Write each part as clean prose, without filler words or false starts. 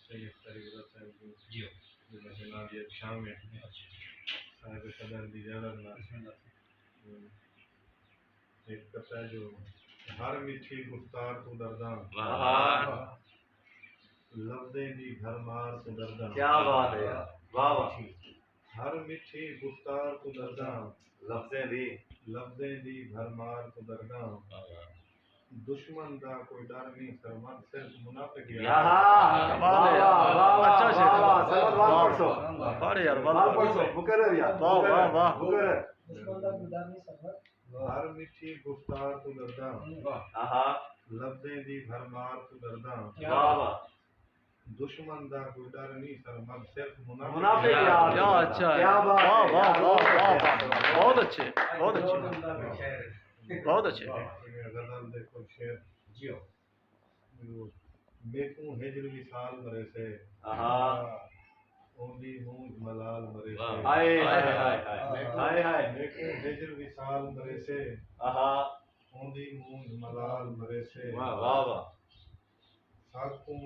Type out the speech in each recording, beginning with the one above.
सैयद तरीक़त साहब जी जो जनाब ये शाम में साहिब सदर दी ज़ियारत में एक कथा जो हर मिठी गुफ्तार तू दरदा लफ्ज़ें दी भरमार तू दरदा। क्या बात है यार, वाह वाह। हर मिठी गुफ्तार तू दरदा लफ्ज़ें दी भरमार तू दरदा। दुश्मन दा कोई डर नहीं सरमद सिर्फ मुनाफिक यार। वाह वाह, अच्छा शेर, वाह पढ़ो पढ़ यार, पढ़ो मुकर्रर यार, वाह वाह वाह मुकर्रर। दुश्मन दा कोई डर नहीं सरमद हर मिठी गुफ्तार तू दरदा लफ्ज़ें दी भरमार तू दरदा। वाह वाह, दुश्मन दा कोई डर नहीं सरमद सिर्फ मुनाफिक यार, क्या अच्छा है, क्या बात है, वाह वाह वाह क्या वाह बात है। वाह, बहुत अच्छे बहुत अच्छे बहुत अच्छे। गजल देखो शेर जियो मेकू हिजर विसाल मरे से ओंदी मूंग मलाल मरे से। हाय हाय हाय हाय हाय, मेकू हिजर विसाल मरे से ओंदी मूंग मलाल मरे से। वाह वाह वाह, साकू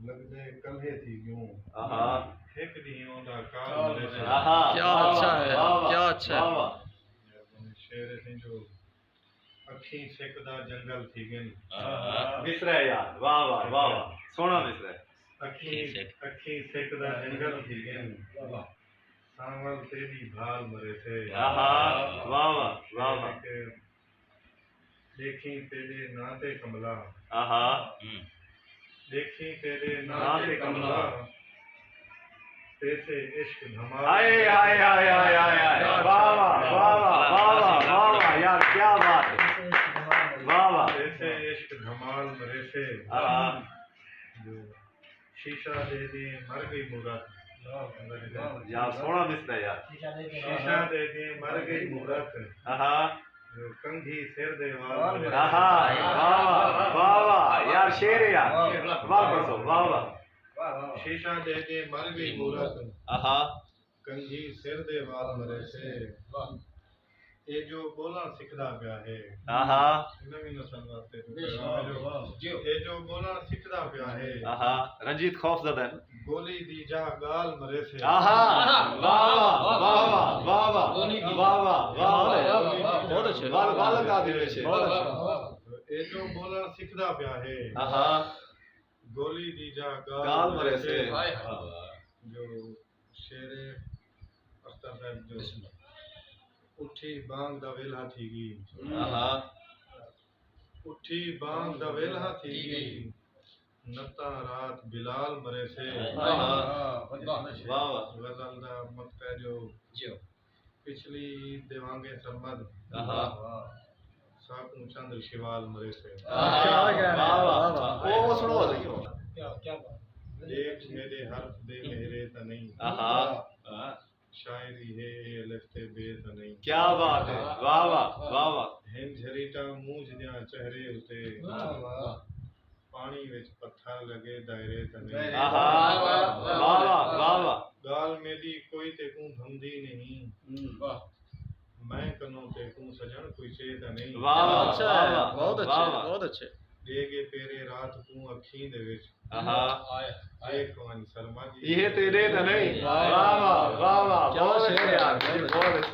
लगदे कल्हे थी यूं एक दियों दा काल मरे से। क्या अच्छा है, क्या अच्छा है। शेर सिंह जो अखी सेकदा जंगल थी गन मिसरा है यार, वाह वाह वाह वाह, सोना मिसरा है। अखी सेकदा जंगल थी गन सांवल तेरी भाल मरे से। वाह वाह वाह वाह, देखी तेरे नाते कमला देखी तेरे नाते नाते कमला कमला तेसे इश्क धमाल। हाय हाय हाय हाय हाय, वाह वाह वाह वाह वाह वाह वाह यार, क्या बात है, वाह वाह। तेसे इश्क धमाल मरे से जो शीशा दे दे मर गई मुराद यार सोना मिसरा है यार। शीशा दे दे मर गई मुराद जो कंघी सिर दे वाल मरे से। वाह वाह वाह वाह यार, शेर है यार, वाह परसो, वाह वाह। शीशा दे दे मर गई मूरत कंघी सिर दे वाल मरे से। ये जो बोलना सिखदा पिया है नवी नस्ल वास्ते ये जो बोलना सिखदा पिया है रंजीत खौफजदा है। गोली दी जा गाल मरे से। वाह वाह वाह वाह वाह वाह वाह वाह, बहुत अच्छे बालक आदमी है, बहुत अच्छे। ये जो बोलना सिखदा पिया है गोली दी जा गाल मरे से। जो शेर अख्तर साहब जो उठी बांग दा वेला थीगी उठी बांग दा वेला थीगी नता रात बिलाल मरे से। वाह गजल दा मक्ता जो पिछली देवांगे सरमद साकू चंद्र शिवाल मरे से। वाह वाह, वो सुनो देख मेरे हर्फ दे मेरे त नहीं शायरी है अलिफ ते बे त नहीं। क्या बात है, वाह वाह वाह वाह। हिन झरीटा मूंझ दियां चेहरे उते पानी विच पत्थर लगे दायरे त नहीं। वाह वाह वाह वाह, गाल मेरी कोई ते को भमदी नहीं मैं कनो ते को सजन कोई चे त नहीं। वाह अच्छा है, बहुत अच्छे बहुत अच्छे। देगे पेरे रात को अखी दे विच एक वन शर्मा जी ये तेरे तो नहीं। वाह वाह वाह वाह, क्या बहुत शेर अच्छे है यार, बहुत अच्छे।